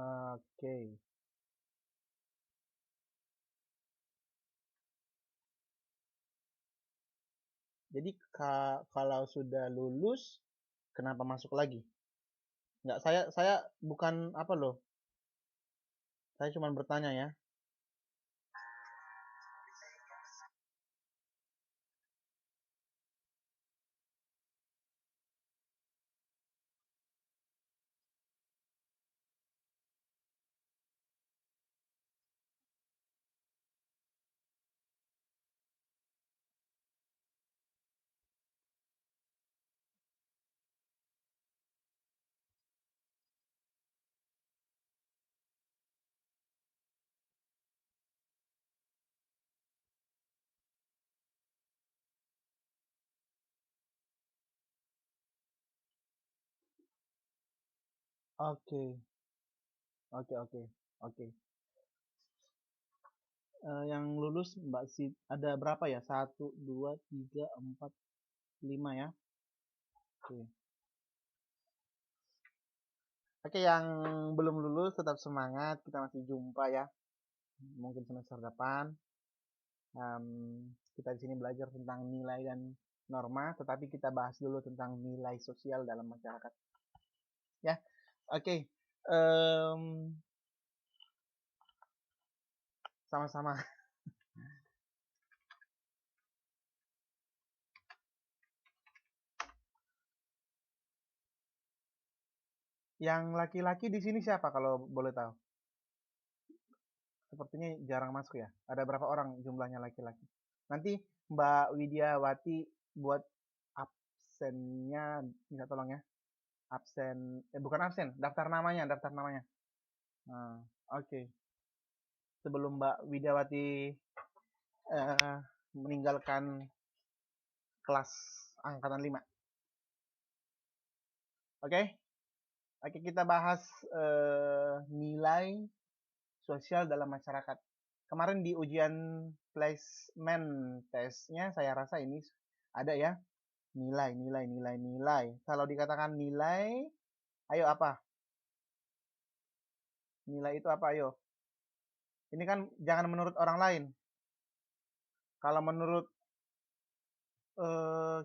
Oke. Jadi kalau sudah lulus, kenapa masuk lagi? Nggak, saya bukan apa loh. Saya cuma bertanya ya. Oke, oke, oke, oke. Yang lulus Mbak Sid ada berapa ya? Satu, dua, tiga, empat, lima ya. Oke. Oke, yang belum lulus tetap semangat. Kita masih jumpa ya. Mungkin semester depan. Kita di sini belajar tentang nilai dan norma, tetapi kita bahas dulu tentang nilai sosial dalam masyarakat. Ya, oke. Sama-sama. Yang laki-laki di sini siapa kalau boleh tahu? Sepertinya jarang masuk ya. Ada berapa orang jumlahnya laki-laki? Nanti Mbak Widiawati buat absennya, minta tolong ya. Absen, bukan absen, daftar namanya, daftar namanya. Nah, oke. Sebelum Mbak Widiawati meninggalkan kelas angkatan 5. Oke? Oke, kita bahas nilai sosial dalam masyarakat. Kemarin di ujian placement testnya saya rasa ini ada ya. Nilai, nilai, nilai, nilai. Kalau dikatakan nilai, ayo apa? Nilai itu apa, ayo? Ini kan jangan menurut orang lain. Kalau menurut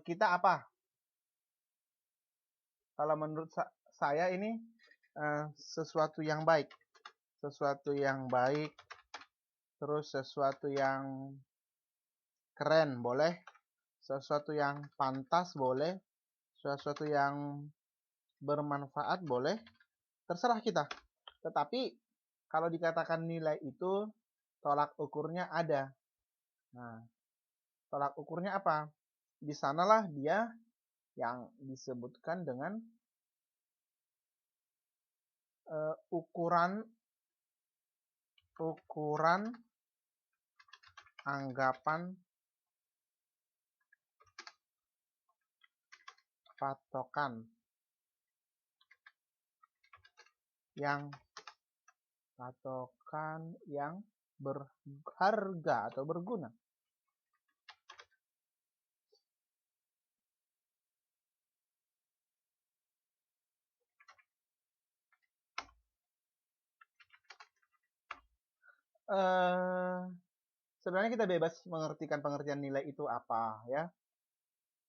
kita apa? Kalau menurut saya ini sesuatu yang baik. Sesuatu yang baik, terus sesuatu yang keren, boleh. Sesuatu yang pantas, boleh. Sesuatu yang bermanfaat, boleh. Terserah kita. Tetapi kalau dikatakan nilai itu tolak ukurnya ada. Nah, tolak ukurnya apa? Di sanalah dia yang disebutkan dengan ukuran anggapan patokan yang berharga atau berguna. Sebenarnya kita bebas mengartikan pengertian nilai itu apa ya.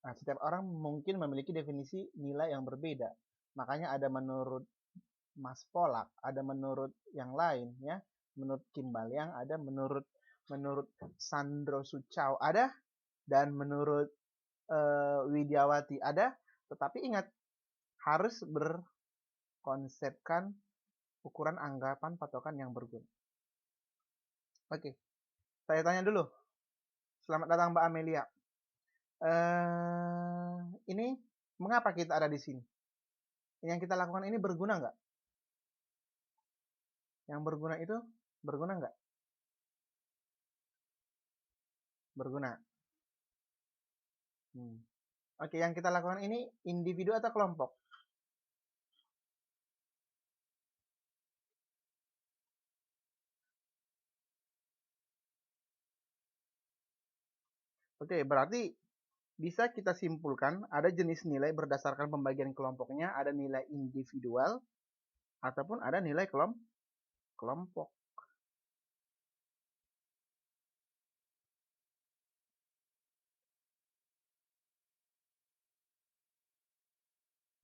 Nah, setiap orang mungkin memiliki definisi nilai yang berbeda. Makanya ada menurut Mas Polak, ada menurut yang lain ya. Menurut Kim Balyang ada, menurut Sandro Suchau ada, dan menurut Widiawati ada. Tetapi ingat, harus berkonsepkan ukuran anggapan patokan yang berguna. Oke, saya tanya dulu. Selamat datang Mbak Amelia. Ini mengapa kita ada di sini? Yang kita lakukan ini berguna nggak? Yang berguna itu berguna nggak? Berguna. Oke, yang kita lakukan ini individu atau kelompok? Oke, berarti bisa kita simpulkan ada jenis nilai berdasarkan pembagian kelompoknya, ada nilai individual, ataupun ada nilai kelompok.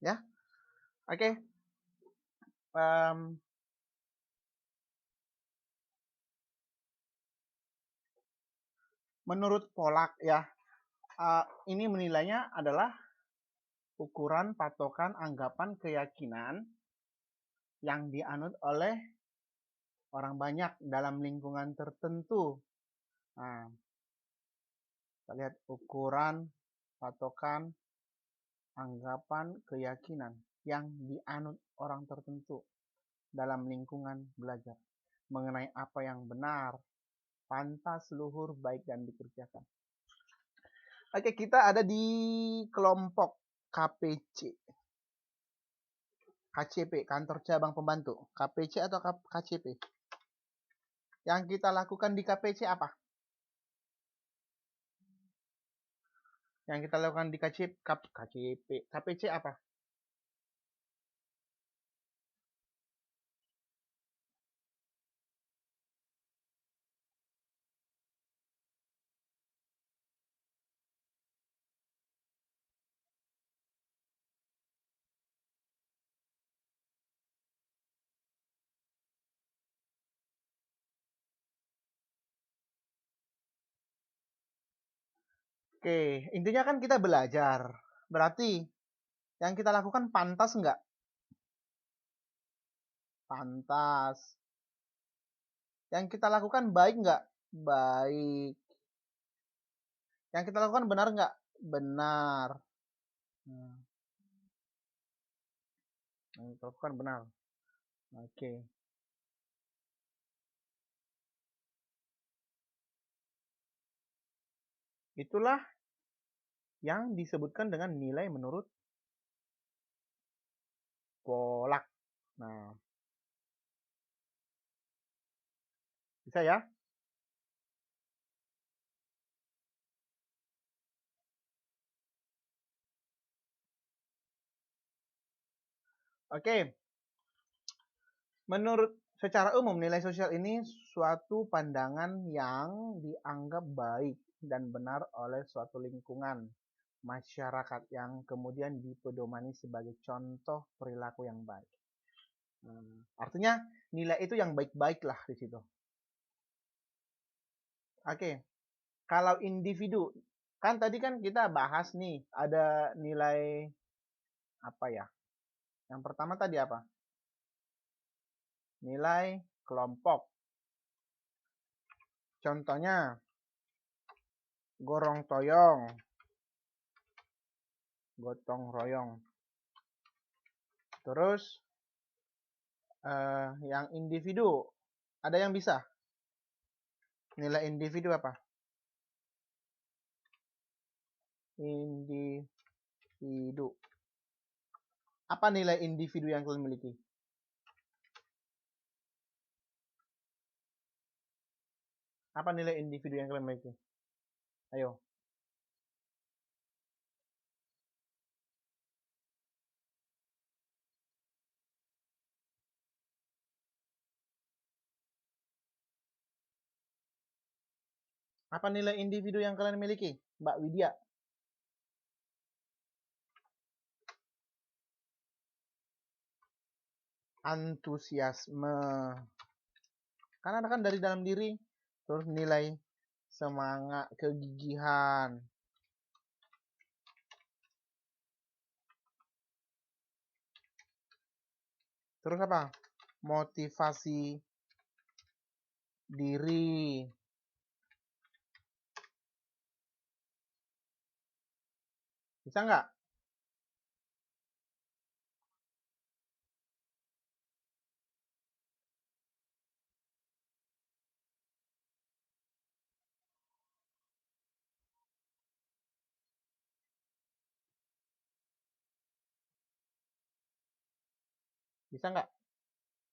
Ya, oke. Menurut Polak ya, ini menilainya adalah ukuran, patokan, anggapan, keyakinan yang dianut oleh orang banyak dalam lingkungan tertentu. Nah, kita lihat ukuran, patokan, anggapan, keyakinan yang dianut orang tertentu dalam lingkungan belajar mengenai apa yang benar, pantas, luhur, baik, dan dikerjakan. Oke, kita ada di kelompok KPC. KCP, Kantor Cabang Pembantu. KPC atau KCP? Yang kita lakukan di KPC apa? Yang kita lakukan di KPC apa? Oke, intinya kan kita belajar. Berarti yang kita lakukan pantas nggak? Pantas. Yang kita lakukan baik nggak? Baik. Yang kita lakukan benar nggak? Benar. Yang kita lakukan benar. Oke. Itulah yang disebutkan dengan nilai menurut Polak. Nah, bisa ya? Oke. Menurut secara umum, nilai sosial ini suatu pandangan yang dianggap baik dan benar oleh suatu lingkungan masyarakat yang kemudian dipedomani sebagai contoh perilaku yang baik. Artinya nilai itu yang baik-baik lah di situ. Oke, kalau individu, kan tadi kan kita bahas nih, ada nilai apa ya? Yang pertama tadi apa? Nilai kelompok. Contohnya, gorong toyong, gotong royong. Terus yang individu, ada yang bisa? Nilai individu apa? Individu. Apa nilai individu yang kalian miliki? Apa nilai individu yang kalian miliki? Ayo. Apa nilai individu yang kalian miliki? Mbak Widya. Antusiasme. Karena kan dari dalam diri. Terus nilai semangat, kegigihan. Terus apa? Motivasi diri. Bisa nggak? Bisa nggak?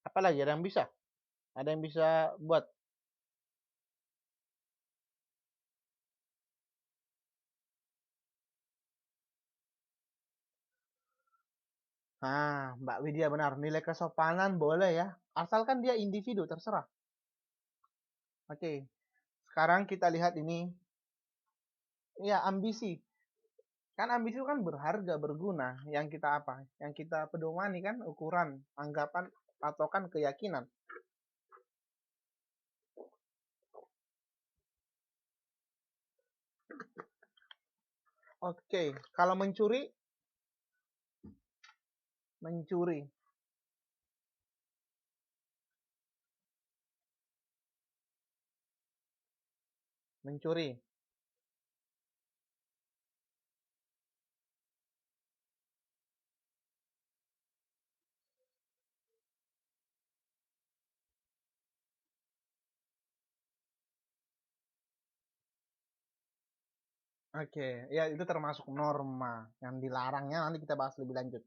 Apalagi ada yang bisa? Ada yang bisa buat? Nah, Mbak Widya benar. Nilai kesopanan boleh ya. Asalkan dia individu, terserah. Oke. Sekarang kita lihat ini. Ya, ambisi. Kan ambisi itu kan berharga, berguna. Yang kita apa? Yang kita pedomani kan ukuran, anggapan, patokan, keyakinan. Oke, kalau mencuri, mencuri. Mencuri. Oke, ya itu termasuk norma yang dilarangnya nanti kita bahas lebih lanjut.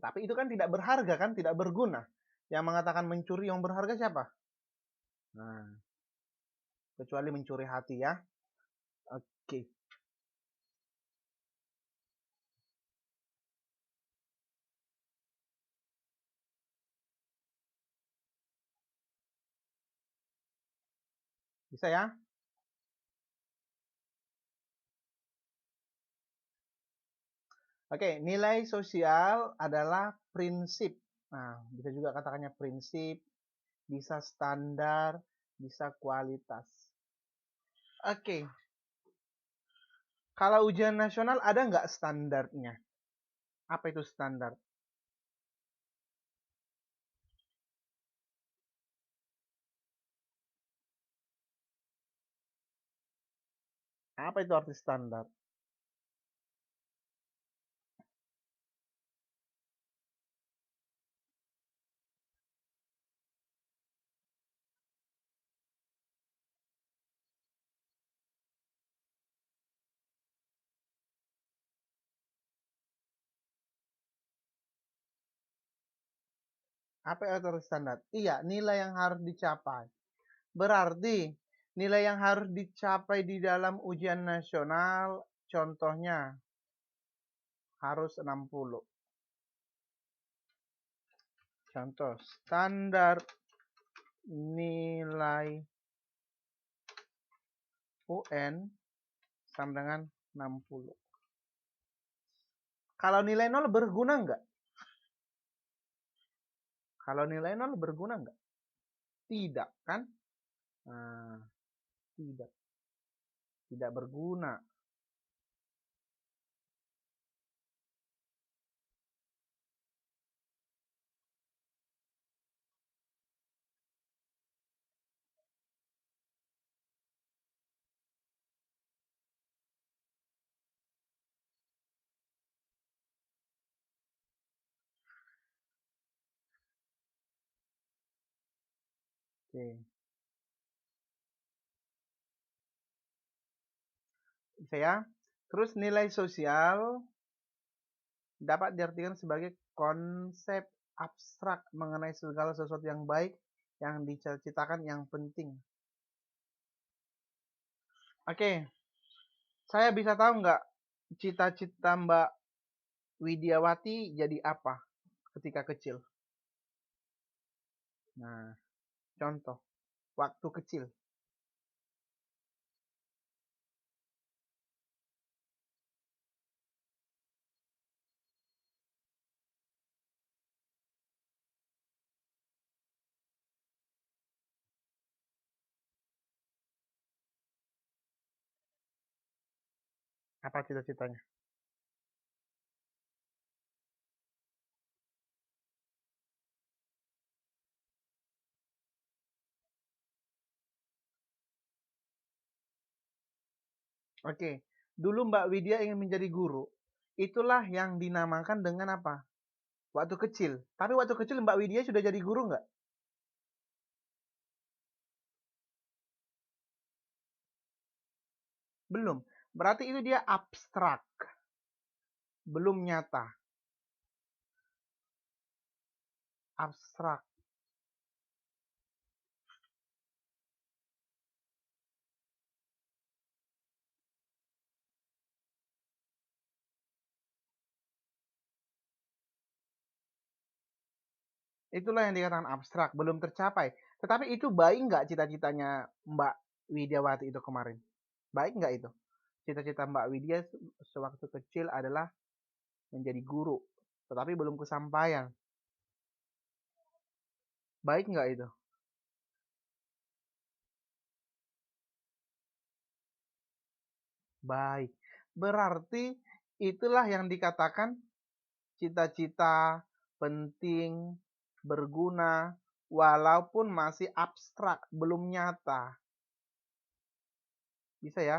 Tapi itu kan tidak berharga kan, tidak berguna. Yang mengatakan mencuri yang berharga siapa? Nah, kecuali mencuri hati ya. Oke, bisa ya? Oke, nilai sosial adalah prinsip. Nah, bisa juga katakannya prinsip, bisa standar, bisa kualitas. Oke, kalau ujian nasional ada nggak standarnya? Apa itu standar? Apa itu arti standar? Apa itu arti standar? Iya, nilai yang harus dicapai. Berarti nilai yang harus dicapai di dalam ujian nasional, contohnya harus 60. Contoh, standar nilai UN sama dengan 60. Kalau nilai 0 berguna nggak? Kalau nilai 0 berguna nggak? Tidak, kan? Nah, tidak. Tidak berguna. Oke. Bisa ya? Terus nilai sosial dapat diartikan sebagai konsep abstrak mengenai segala sesuatu yang baik yang diciptakan yang penting. Oke, saya bisa tahu nggak cita-cita Mbak Widiawati jadi apa ketika kecil? Nah, contoh, waktu kecil. Apa cita-citanya? Oke, dulu Mbak Widya ingin menjadi guru. Itulah yang dinamakan dengan apa? Waktu kecil. Tapi waktu kecil Mbak Widya sudah jadi guru nggak? Belum. Berarti itu dia abstrak. Belum nyata. Abstrak. Itulah yang dikatakan abstrak, belum tercapai. Tetapi itu baik nggak cita-citanya Mbak Widiawati itu kemarin? Baik nggak itu? Cita-cita Mbak Widya sewaktu kecil adalah menjadi guru, tetapi belum kesampaian. Baik nggak itu? Baik. Berarti itulah yang dikatakan cita-cita penting, berguna, walaupun masih abstrak, belum nyata. Bisa ya?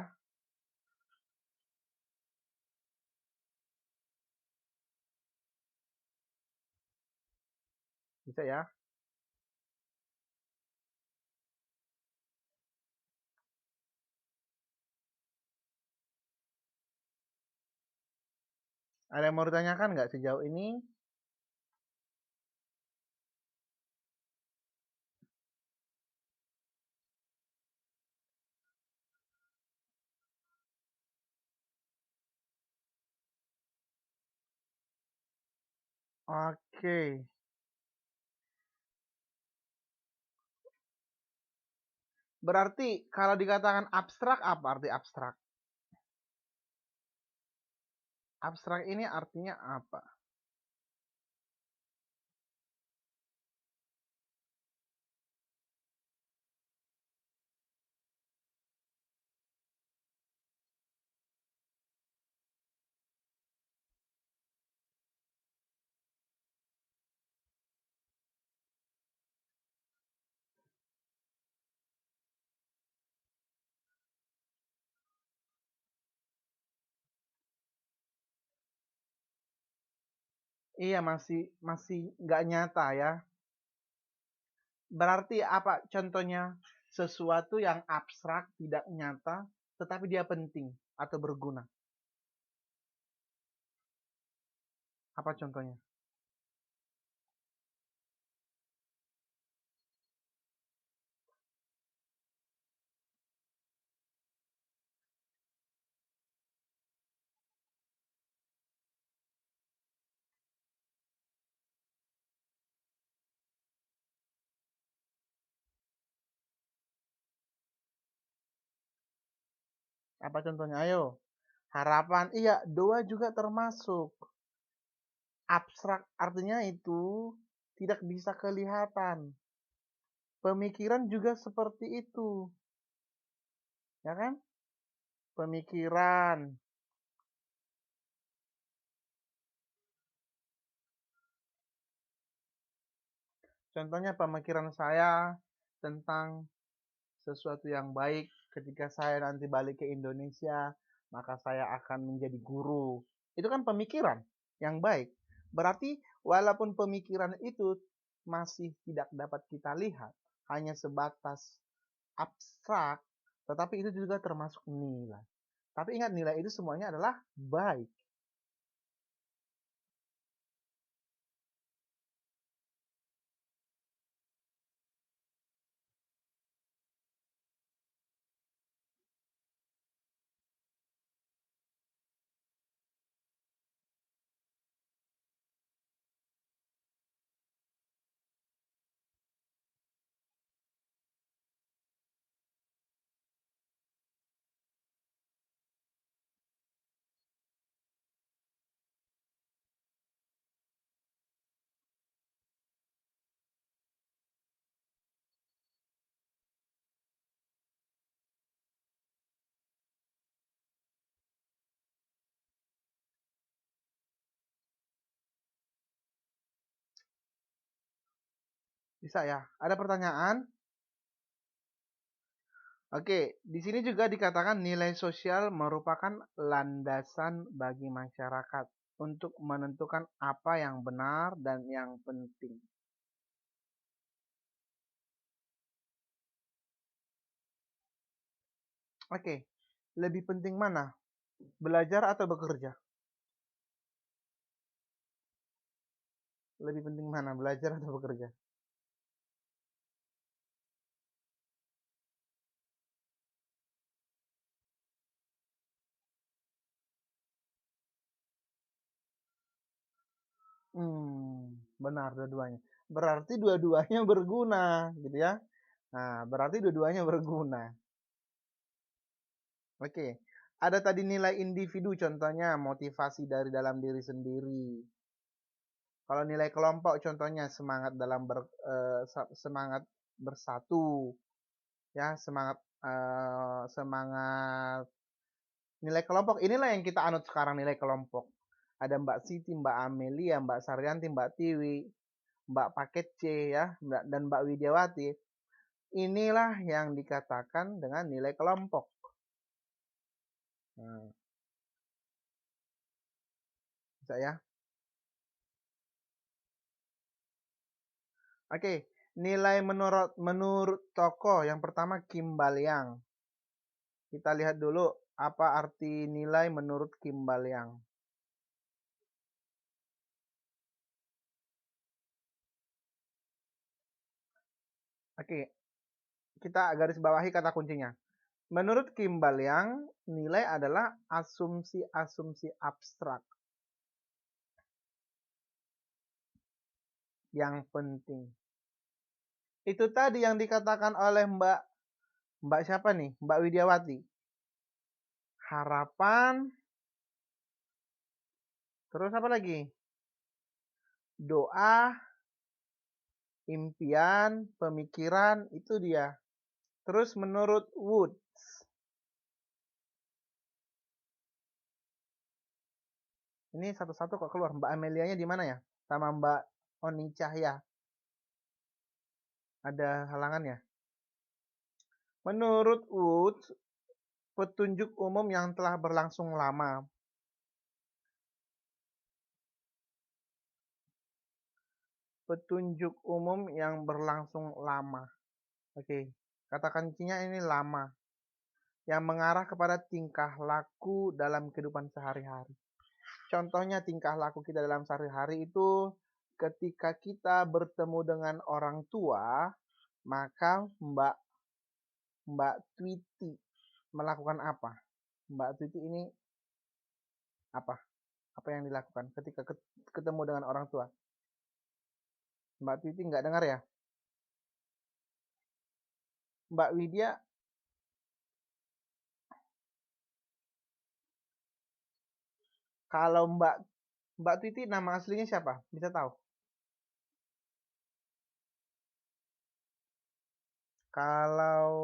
Bisa ya? Ada yang mau ditanyakan nggak sejauh ini? Oke. Berarti kalau dikatakan abstrak, apa arti abstrak? Abstrak ini artinya apa? Iya, masih masih nggak nyata ya. Berarti apa contohnya? Sesuatu yang abstrak, tidak nyata, tetapi dia penting atau berguna. Apa contohnya? Apa contohnya? Ayo. Harapan, iya, doa juga termasuk. Abstrak artinya itu tidak bisa kelihatan. Pemikiran juga seperti itu, ya kan? Pemikiran. Contohnya pemikiran saya tentang sesuatu yang baik ketika saya nanti balik ke Indonesia, maka saya akan menjadi guru. Itu kan pemikiran yang baik. Berarti walaupun pemikiran itu masih tidak dapat kita lihat, hanya sebatas abstrak, tetapi itu juga termasuk nilai. Tapi ingat, nilai itu semuanya adalah baik. Bisa ya? Ada pertanyaan? Oke, di sini juga dikatakan nilai sosial merupakan landasan bagi masyarakat untuk menentukan apa yang benar dan yang penting. Oke, lebih penting mana? Belajar atau bekerja? Lebih penting mana? Belajar atau bekerja? Benar dua-duanya. berarti dua-duanya berguna, gitu ya. Nah, berarti dua-duanya berguna. Oke, ada tadi nilai individu, contohnya motivasi dari dalam diri sendiri. Kalau nilai kelompok, contohnya semangat dalam semangat bersatu, ya semangat nilai kelompok. Inilah yang kita anut sekarang, nilai kelompok. Ada Mbak Siti, Mbak Amelia, Mbak Saryanti, Mbak Tiwi, Mbak Paket C, ya, dan Mbak Widiawati. Inilah yang dikatakan dengan nilai kelompok. Nah, bisa ya. Oke, nilai menurut tokoh yang pertama Kim Baliang. Kita lihat dulu apa arti nilai menurut Kim Baliang. Oke, kita garis bawahi kata kuncinya. Menurut Kim Baliang, nilai adalah asumsi-asumsi abstrak yang penting. Itu tadi yang dikatakan oleh Mbak siapa nih? Mbak Widiawati. Harapan, terus apa lagi? Doa, impian, pemikiran, itu dia. Terus menurut Wood, ini satu-satu kok keluar. Mbak Amelianya di mana ya? Sama Mbak Oni Cahya. Ada halangannya. Menurut Wood, petunjuk umum yang telah berlangsung lama. Petunjuk umum yang berlangsung lama. Oke, kata kuncinya ini lama. Yang mengarah kepada tingkah laku dalam kehidupan sehari-hari. Contohnya tingkah laku kita dalam sehari-hari itu ketika kita bertemu dengan orang tua, maka Mbak Twiti melakukan apa? Mbak Twiti ini apa? Apa yang dilakukan ketika ketemu dengan orang tua? Mbak Twiti nggak dengar ya? Mbak Widya, kalau Mbak Twiti nama aslinya siapa? Bisa tahu? Kalau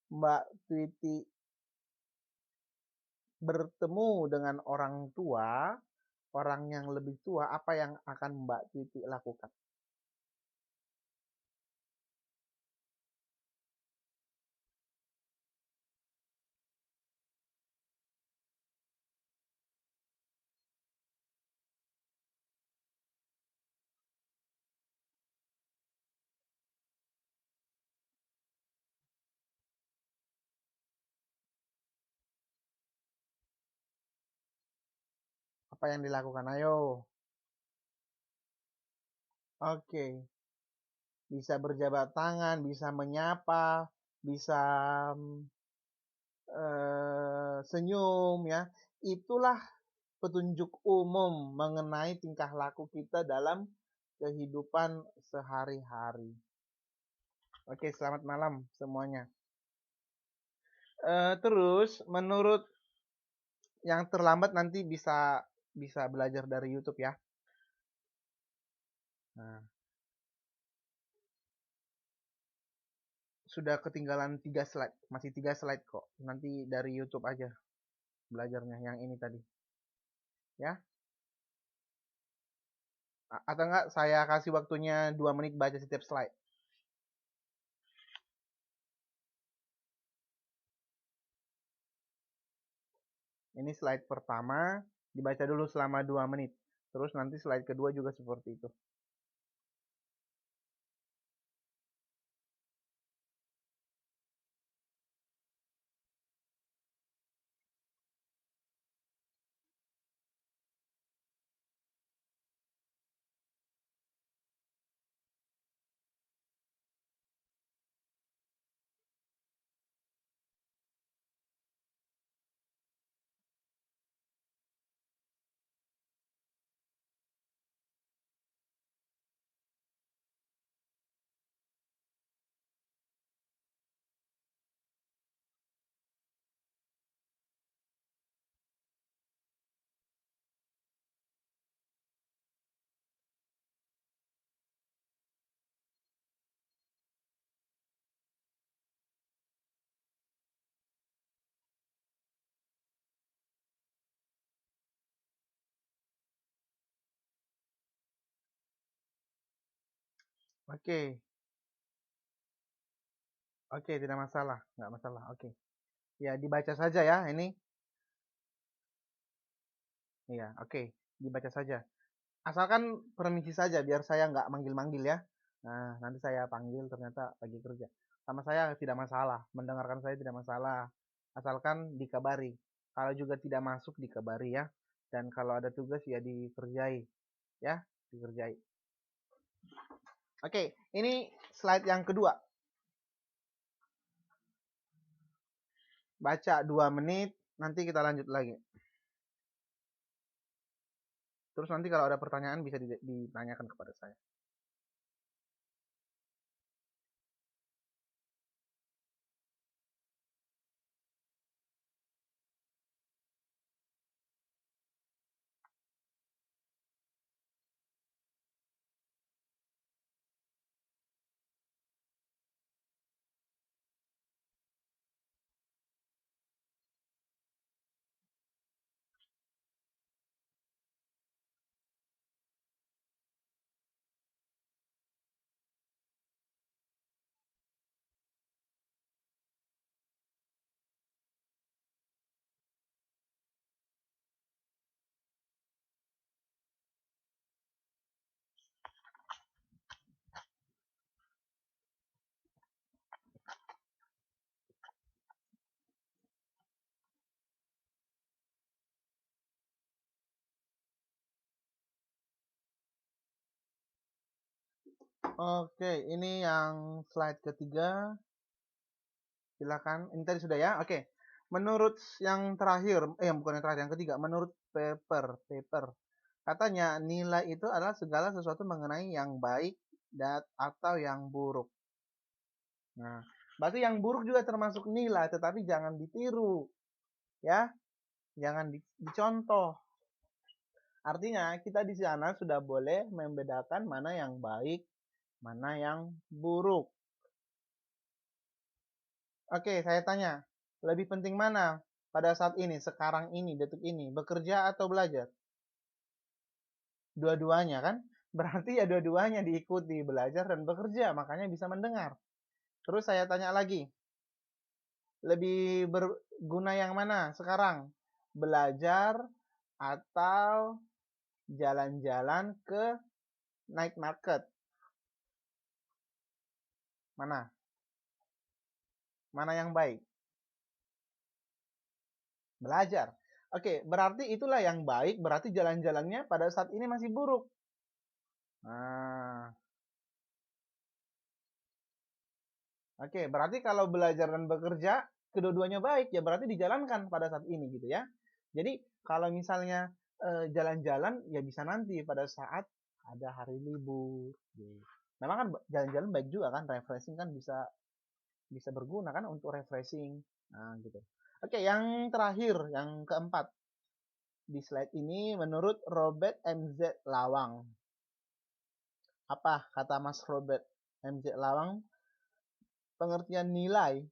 Mbak Twiti bertemu dengan orang tua, orang yang lebih tua, apa yang akan Mbak Twiti lakukan? Apa yang dilakukan? Ayo. Oke. Bisa berjabat tangan, bisa menyapa, bisa senyum, ya. Itulah petunjuk umum mengenai tingkah laku kita dalam kehidupan sehari-hari. Oke, selamat malam semuanya. Terus menurut yang terlambat nanti bisa belajar dari YouTube ya. Nah, sudah ketinggalan 3 slide, masih 3 slide kok. Nanti dari YouTube aja belajarnya yang ini tadi. Ya. Atau enggak saya kasih waktunya 2 menit baca setiap slide. Ini slide pertama, dibaca dulu selama 2 menit. Terus nanti slide kedua juga seperti itu. Oke, oke, tidak masalah, nggak masalah. Oke, ya dibaca saja ya ini. Iya, oke, dibaca saja. Asalkan permisi saja, biar saya nggak manggil-manggil ya. Nah, nanti saya panggil ternyata lagi kerja. Sama saya tidak masalah, mendengarkan saya tidak masalah. Asalkan dikabari. Kalau juga tidak masuk dikabari ya. Dan kalau ada tugas ya dikerjai, ya, dikerjai. Oke, ini slide yang kedua. Baca 2 menit, nanti kita lanjut lagi. Terus nanti kalau ada pertanyaan bisa ditanyakan kepada saya. Oke, ini yang slide ketiga. Silakan. Ini tadi sudah ya. Oke. Menurut yang terakhir, bukan yang terakhir, yang ketiga, menurut paper, katanya nilai itu adalah segala sesuatu mengenai yang baik dan atau yang buruk. Nah, berarti yang buruk juga termasuk nilai, tetapi jangan ditiru, ya. Jangan dicontoh. Artinya kita di sana sudah boleh membedakan mana yang baik, mana yang buruk. Oke, saya tanya, lebih penting mana pada saat ini, sekarang ini, detik ini, bekerja atau belajar? Dua-duanya kan? Berarti ya dua-duanya diikuti, belajar dan bekerja, makanya bisa mendengar. Terus saya tanya lagi, lebih berguna yang mana sekarang? Belajar atau jalan-jalan ke night market? Mana? Mana yang baik? Belajar. Oke, berarti itulah yang baik, berarti jalan-jalannya pada saat ini masih buruk. Nah, oke, berarti kalau belajar dan bekerja, kedua-duanya baik, ya berarti dijalankan pada saat ini gitu ya. Jadi kalau misalnya jalan-jalan, ya bisa nanti pada saat ada hari libur. Gitu. Memang kan jalan-jalan baik juga kan, refreshing kan bisa bisa berguna kan untuk refreshing. Nah gitu. Oke, yang terakhir, yang keempat di slide ini menurut Robert MZ Lawang. Apa kata Mas Robert MZ Lawang? Pengertian nilai.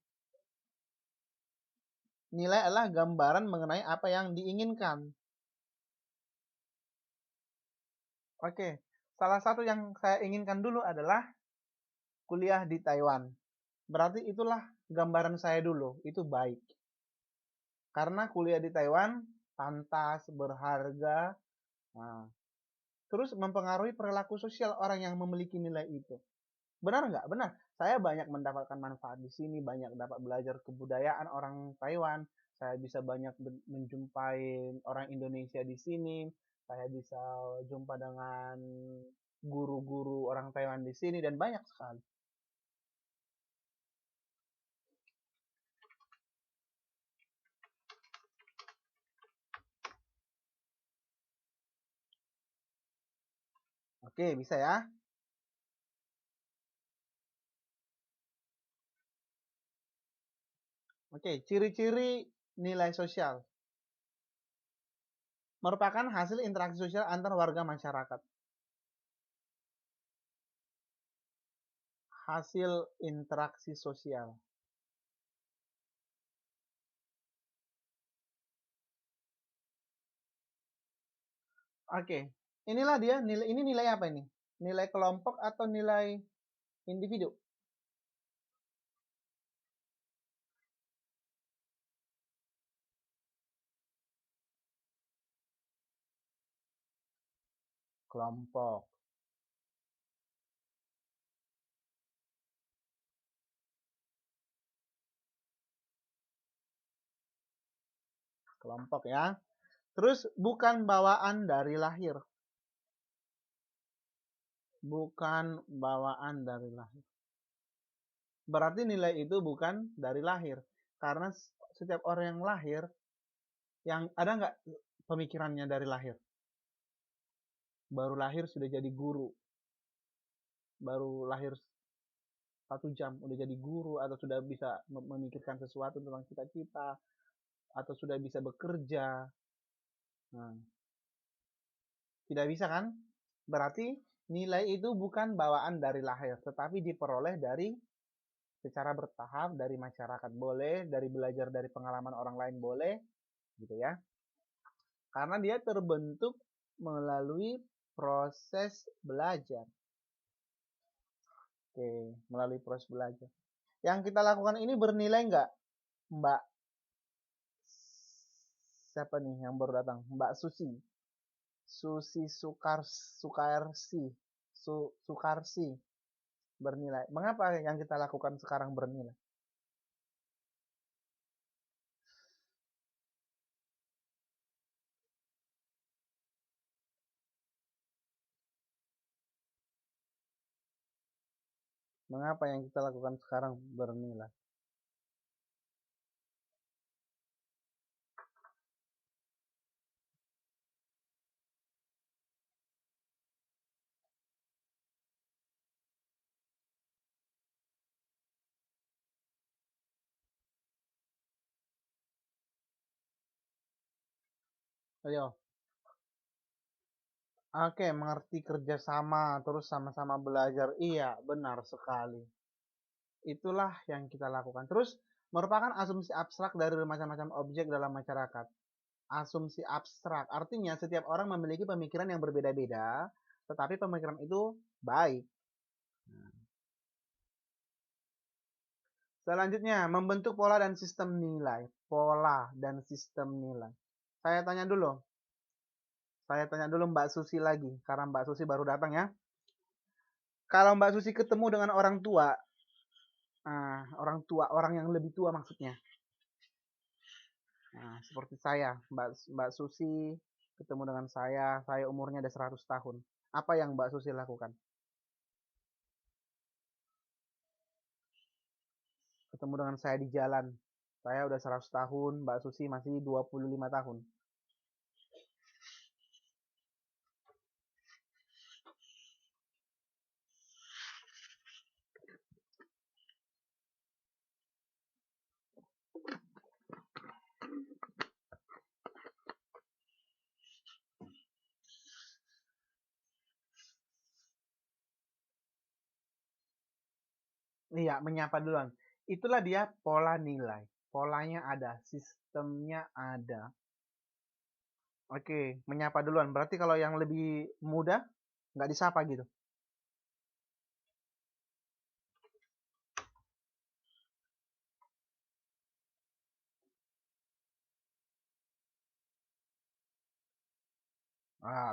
Nilai adalah gambaran mengenai apa yang diinginkan. Oke, salah satu yang saya inginkan dulu adalah kuliah di Taiwan. Berarti itulah gambaran saya dulu, itu baik. Karena kuliah di Taiwan pantas, berharga, nah, terus mempengaruhi perilaku sosial orang yang memiliki nilai itu. Benar nggak? Benar. Saya banyak mendapatkan manfaat di sini, banyak dapat belajar kebudayaan orang Taiwan, saya bisa banyak menjumpai orang Indonesia di sini, saya bisa jumpa dengan guru-guru orang Taiwan di sini dan banyak sekali. Oke, bisa ya. Oke, ciri-ciri nilai sosial merupakan hasil interaksi sosial antar warga masyarakat. Hasil interaksi sosial. Oke, inilah dia nilai, ini nilai apa ini? Nilai kelompok atau nilai individu. Kelompok. Kelompok ya. Terus bukan bawaan dari lahir. Bukan bawaan dari lahir. Berarti nilai itu bukan dari lahir. Karena setiap orang yang lahir, yang ada nggak pemikirannya dari lahir? Baru lahir sudah jadi guru. Baru lahir 1 jam udah jadi guru, atau sudah bisa memikirkan sesuatu tentang cita-cita, atau sudah bisa bekerja. Nah, tidak bisa kan? Berarti nilai itu bukan bawaan dari lahir, tetapi diperoleh dari secara bertahap, dari masyarakat boleh, dari belajar dari pengalaman orang lain boleh, gitu ya. Karena dia terbentuk melalui proses belajar. Oke, melalui proses belajar. Yang kita lakukan ini bernilai nggak, Mbak? Siapa nih yang baru datang? Mbak Susi. Susi Sukarsi bernilai. Mengapa yang kita lakukan sekarang bernilai? Mengapa yang kita lakukan sekarang bernilai? Ayo. Oke, mengerti kerjasama, terus sama-sama belajar. Iya, benar sekali. Itulah yang kita lakukan. Terus, merupakan asumsi abstrak dari macam-macam objek dalam masyarakat. Asumsi abstrak, artinya setiap orang memiliki pemikiran yang berbeda-beda, tetapi pemikiran itu baik. Selanjutnya, membentuk pola dan sistem nilai. Pola dan sistem nilai. Saya tanya dulu. Mbak Susi lagi, karena Mbak Susi baru datang ya. Kalau Mbak Susi ketemu dengan orang tua, orang yang lebih tua maksudnya. Nah, seperti saya, Mbak Susi ketemu dengan saya umurnya ada 100 tahun. Apa yang Mbak Susi lakukan? Ketemu dengan saya di jalan. Saya udah 100 tahun, Mbak Susi masih 25 tahun. Iya, menyapa duluan. Itulah dia pola nilai. Polanya ada, sistemnya ada. Oke, menyapa duluan. Berarti kalau yang lebih muda, nggak disapa gitu.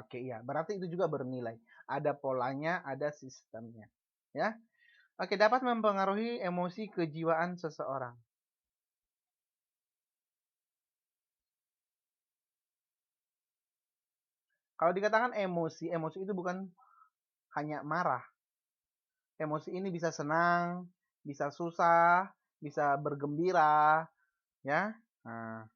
Oke, iya. Berarti itu juga bernilai. Ada polanya, ada sistemnya. Ya. Oke, dapat mempengaruhi emosi kejiwaan seseorang. Kalau dikatakan emosi, emosi itu bukan hanya marah. Emosi ini bisa senang, bisa susah, bisa bergembira, ya. Nah,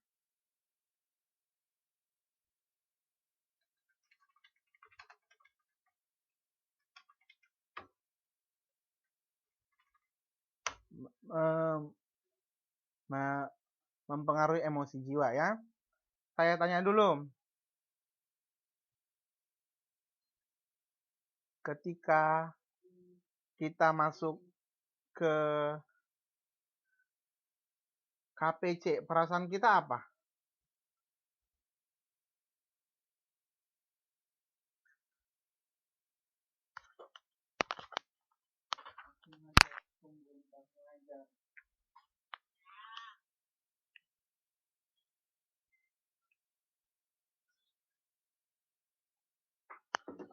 mempengaruhi emosi jiwa ya. Saya tanya dulu, ketika kita masuk ke KPC, perasaan kita apa?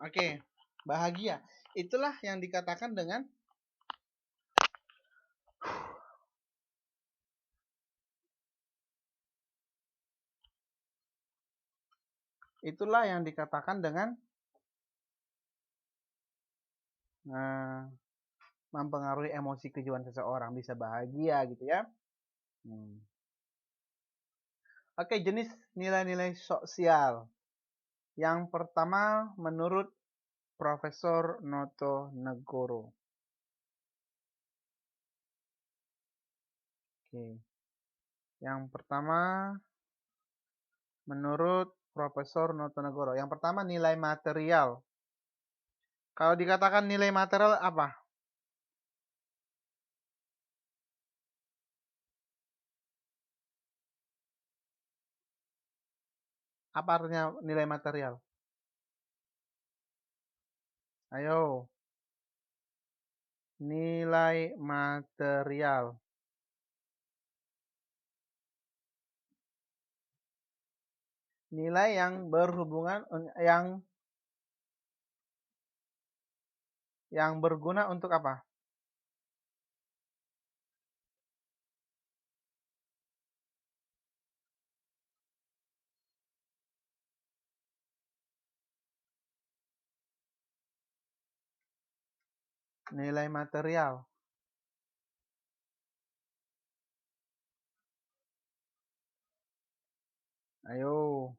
Oke, bahagia. Itulah yang dikatakan dengan mempengaruhi emosi kejiwaan seseorang, bisa bahagia gitu ya. Oke, jenis nilai-nilai sosial. Yang pertama menurut Profesor Noto Negoro. Oke. Yang pertama menurut Profesor Noto Negoro. Yang pertama nilai material. Kalau dikatakan nilai material apa? Apa artinya nilai material? Ayo. Nilai material. Nilai yang berhubungan yang berguna untuk apa? Nilai material. Ayo.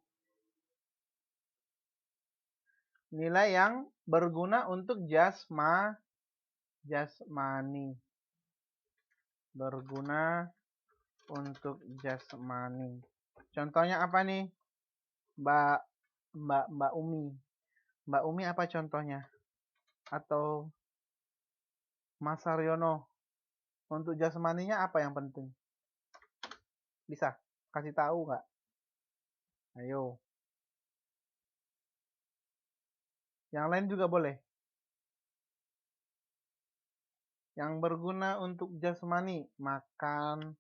Nilai yang berguna untuk jasmani. Berguna untuk jasmani. Contohnya apa nih? Mbak Umi. Mbak Umi apa contohnya? Atau Mas Saryono. Untuk jasmaninya apa yang penting? Bisa kasih tahu nggak? Ayo. Yang lain juga boleh. Yang berguna untuk jasmani, makan,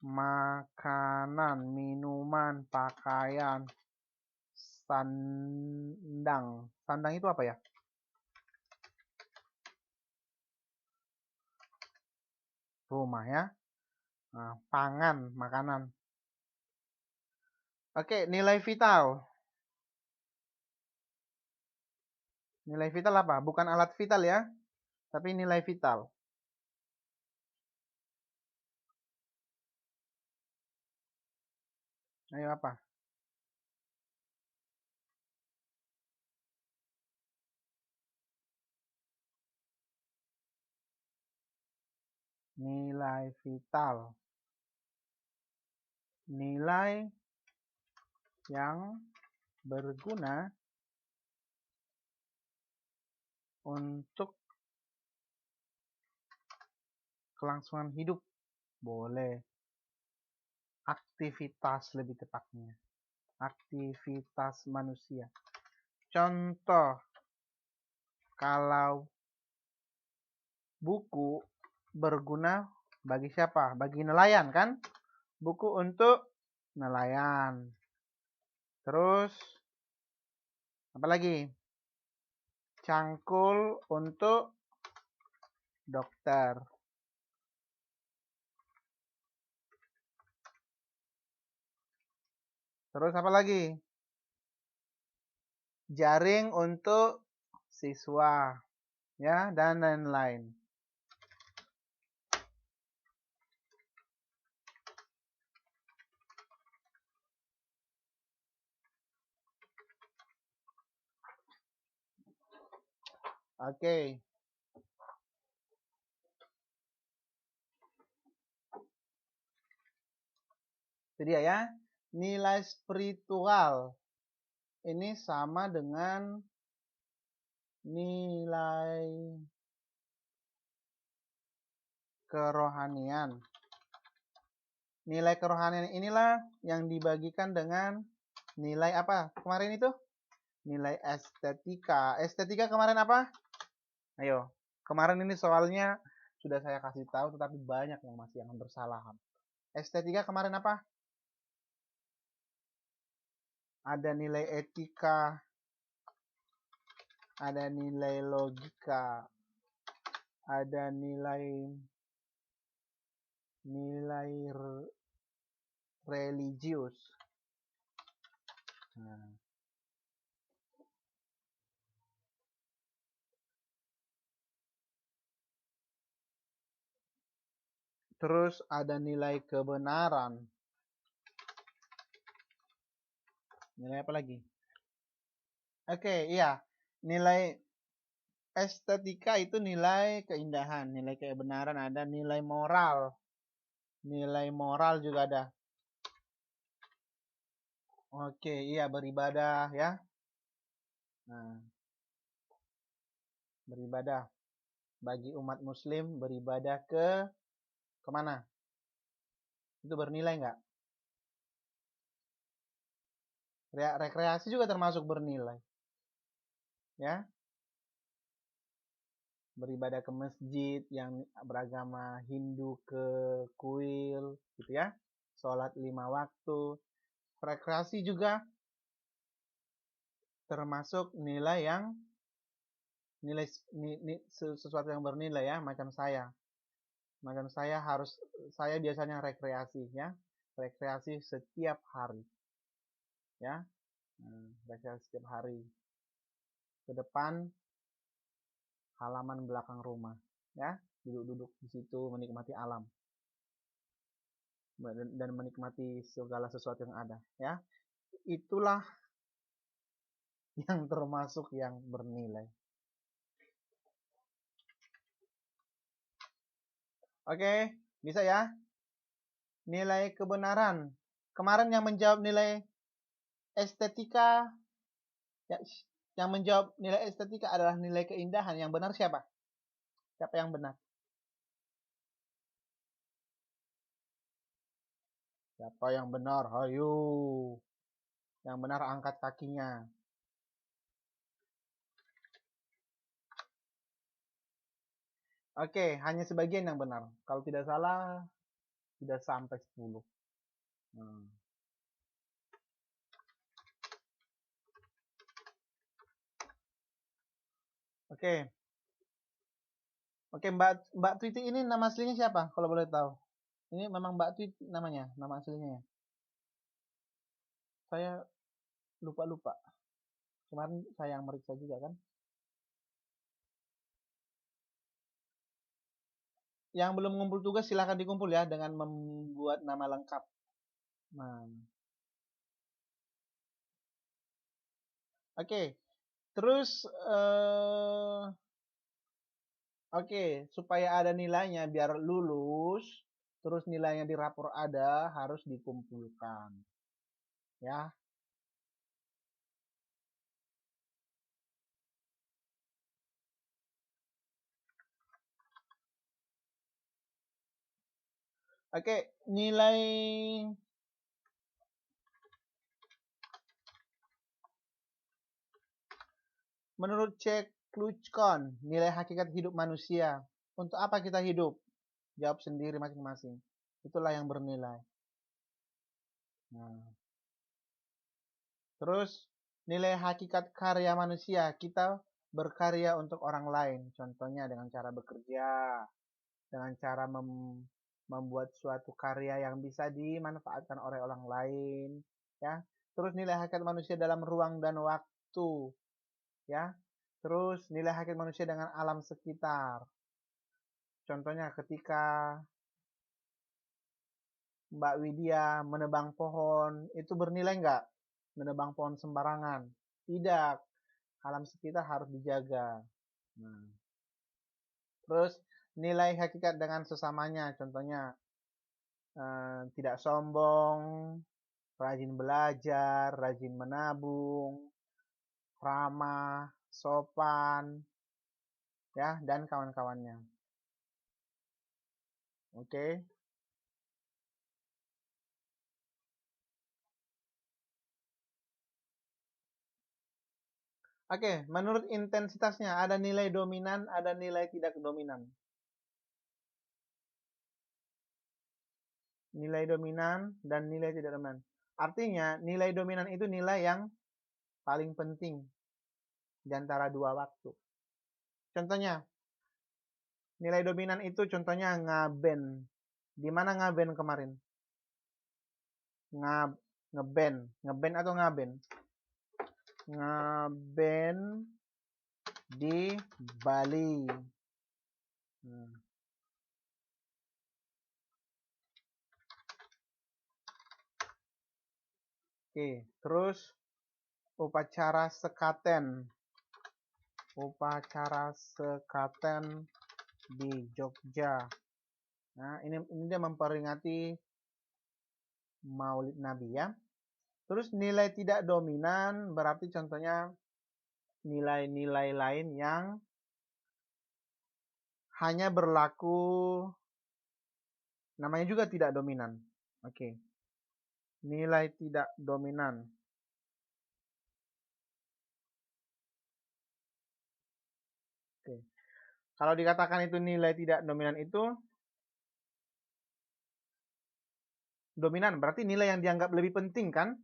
makanan, minuman, pakaian, sandang. Sandang itu apa ya? Rumah ya. Nah, pangan, makanan. Oke, nilai vital. Nilai vital apa? Bukan alat vital ya, tapi nilai vital. Ayo apa? Nilai vital. Nilai yang berguna untuk kelangsungan hidup. Boleh. Aktivitas lebih tepatnya. Aktivitas manusia. Contoh, kalau buku berguna bagi siapa? Bagi nelayan kan? Buku untuk nelayan. Terus, apa lagi? Cangkul untuk dokter. Terus apa lagi? Jaring untuk siswa. Ya, dan lain-lain. Oke. Itu dia ya. Nilai spiritual. Ini sama dengan nilai kerohanian. Nilai kerohanian inilah yang dibagikan dengan nilai apa? Kemarin itu? Nilai estetika. Estetika kemarin apa? Ayo. Kemarin ini soalnya sudah saya kasih tahu, tetapi banyak yang masih yang bersalahan. Estetika kemarin apa? Ada nilai etika, ada nilai logika, ada nilai religius. Nah. Terus ada nilai kebenaran. Nilai apa lagi? Oke, iya. Nilai estetika itu nilai keindahan, nilai kebenaran ada, nilai moral. Nilai moral juga ada. Oke, iya beribadah ya. Nah, beribadah. Bagi umat muslim beribadah kemana? Itu bernilai nggak? Rekreasi juga termasuk bernilai. Ya, beribadah ke masjid, yang beragama Hindu ke kuil, gitu ya. Sholat 5 waktu. Rekreasi juga termasuk nilai yang sesuatu yang bernilai ya, macam saya. Macam saya biasanya rekreasi ya. Rekreasi setiap hari. Ya. Rekreasi setiap hari. Ke depan halaman belakang rumah, ya. Duduk-duduk di situ menikmati alam dan menikmati segala sesuatu yang ada, ya. Itulah yang termasuk yang bernilai. Oke, bisa ya? Nilai kebenaran. Kemarin yang menjawab nilai estetika, ya, yang menjawab nilai estetika adalah nilai keindahan. Yang benar siapa? Siapa yang benar? Siapa yang benar? Ayo. Yang benar angkat kakinya. Oke, hanya sebagian yang benar. Kalau tidak salah, tidak sampai 10. Oke. Oke, Mbak Twiti ini nama aslinya siapa? Kalau boleh tahu. Ini memang Mbak Twiti namanya, nama aslinya ya. Saya lupa. Kemarin saya yang meriksa juga kan. Yang belum ngumpul tugas silahkan dikumpul ya dengan membuat nama lengkap. Nah. Oke. Terus oke, supaya ada nilainya biar lulus, terus nilainya di rapor ada, harus dikumpulkan. Ya. Oke, nilai menurut cek Kluchkon, nilai hakikat hidup manusia. Untuk apa kita hidup? Jawab sendiri masing-masing. Itulah yang bernilai. Nah. Terus nilai hakikat karya manusia. Kita berkarya untuk orang lain. Contohnya dengan cara bekerja. Dengan cara membuat suatu karya yang bisa dimanfaatkan oleh orang lain. Ya. Terus nilai hakikat manusia dalam ruang dan waktu. Ya. Terus nilai hakikat manusia dengan alam sekitar. Contohnya ketika Mbak Widya menebang pohon, itu bernilai nggak? Menebang pohon sembarangan. Tidak. Alam sekitar harus dijaga. Nah. Terus nilai hakikat dengan sesamanya. Contohnya tidak sombong, rajin belajar, rajin menabung, ramah, sopan, ya, dan kawan-kawannya. Oke. Oke, menurut intensitasnya ada nilai dominan, ada nilai tidak dominan. Nilai dominan dan nilai tidak dominan. Artinya, nilai dominan itu nilai yang paling penting di antara dua waktu. Contohnya, nilai dominan itu contohnya ngaben. Di mana ngaben kemarin? Ngeben atau ngaben? Ngaben di Bali. Oke, terus upacara sekaten. Upacara sekaten di Jogja. Nah, ini dia memperingati Maulid Nabi ya. Terus nilai tidak dominan berarti contohnya nilai-nilai lain yang hanya berlaku, namanya juga tidak dominan. Oke. Nilai tidak dominan. Oke. Kalau dikatakan itu nilai tidak dominan itu dominan berarti nilai yang dianggap lebih penting kan?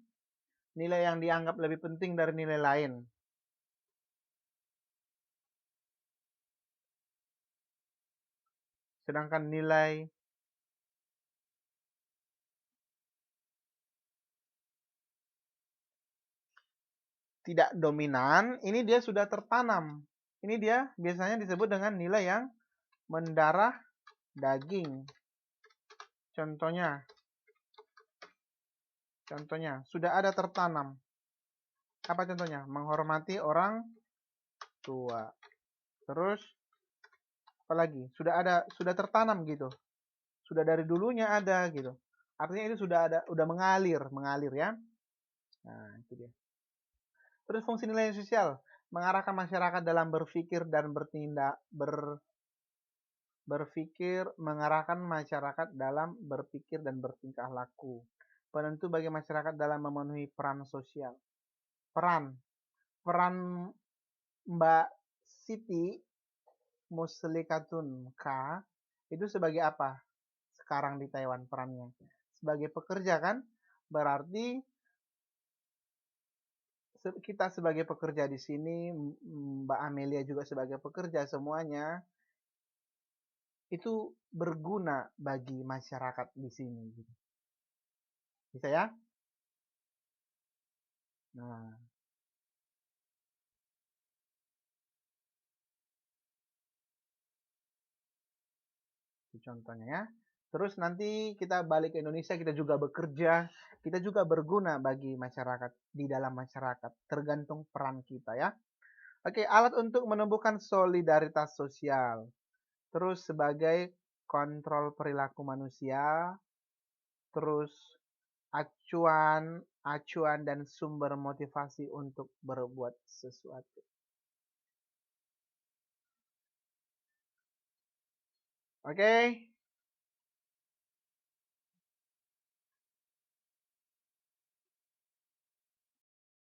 Nilai yang dianggap lebih penting dari nilai lain. Sedangkan nilai tidak dominan, ini dia sudah tertanam. Ini dia biasanya disebut dengan nilai yang mendarah daging. Contohnya, sudah ada tertanam. Apa contohnya? Menghormati orang tua. Terus, apalagi? Sudah tertanam gitu. Sudah dari dulunya ada gitu. Artinya itu sudah mengalir ya. Nah, itu dia. Terus fungsi nilai sosial, mengarahkan masyarakat dalam berpikir dan mengarahkan masyarakat dalam berpikir dan bertingkah laku. Penentu bagi masyarakat dalam memenuhi peran sosial. Peran Mbak Siti Muslikatun K itu sebagai apa sekarang di Taiwan perannya? Sebagai pekerja kan? Berarti kita sebagai pekerja di sini, Mbak Amelia juga sebagai pekerja, semuanya itu berguna bagi masyarakat di sini. Bisa ya? Nah, itu contohnya ya. Terus nanti kita balik ke Indonesia, kita juga bekerja, kita juga berguna bagi masyarakat, di dalam masyarakat, tergantung peran kita ya. Oke, alat untuk menumbuhkan solidaritas sosial. Terus sebagai kontrol perilaku manusia, terus acuan dan sumber motivasi untuk berbuat sesuatu. Oke.